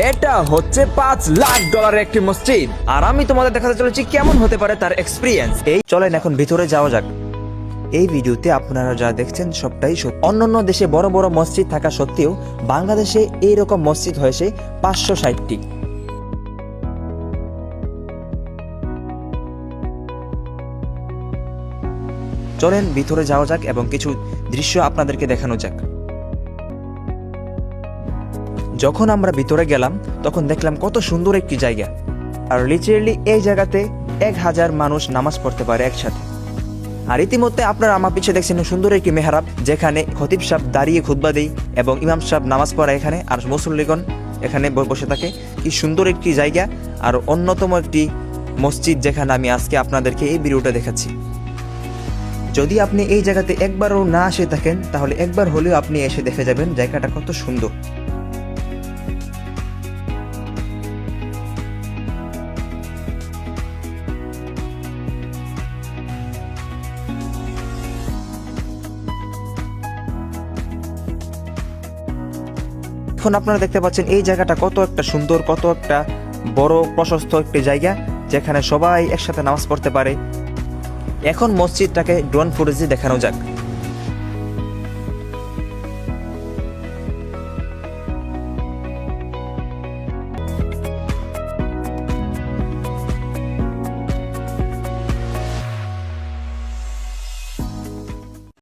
এটা হচ্ছে $5 লাখ একটি মসজিদ, আর আমি তোমাদের দেখাতে চলেছি কেমন হতে পারে তার এক্সপিরিয়েন্স। এই চলেন এখন ভিতরে যাওয়া যাক। এই ভিডিওতে আপনারা যা দেখছেন সবটাই সত্যি। অন্যান্য দেশে বড় বড় মসজিদ থাকা সত্ত্বেও বাংলাদেশে এইরকম মসজিদ হয়েছে 560টি। চলেন ভিতরে যাওয়া যাক এবং কিছু দৃশ্য আপনাদেরকে দেখানো যাক। যখন আমরা ভিতরে গেলাম তখন দেখলাম কত সুন্দর একটি জায়গা, আর লিটারেলি এই জায়গাতে 1000 মানুষ নামাজ পড়তে পারে একসাথে। আর ইতিমধ্যে আপনারা আমার পিছিয়ে দেখছেন সুন্দর একটি মেহরাব, যেখানে খতিব সাহেব দাঁড়িয়ে খুতবা দেয় এবং ইমাম সাহেব নামাজ পড়ায় এখানে, আর মুসল্লিগণ এখানে বসে থাকে। কি সুন্দর একটি জায়গা আর অন্যতম একটি মসজিদ, যেখানে আমি আজকে আপনাদেরকে এই ভিডিওটা দেখাচ্ছি। যদি আপনি এই জায়গাতে একবারও না এসে থাকেন তাহলে একবার হলেও আপনি এসে দেখে যাবেন জায়গাটা কত সুন্দর। এখন আপনারা দেখতে পাচ্ছেন এই জায়গাটা কত একটা সুন্দর, কত একটা বড় প্রশস্ত একটি জায়গা, যেখানে সবাই একসাথে নামাজ পড়তে পারে। এখন মসজিদটাকে ড্রোন ফুটেজে দেখানো যাক।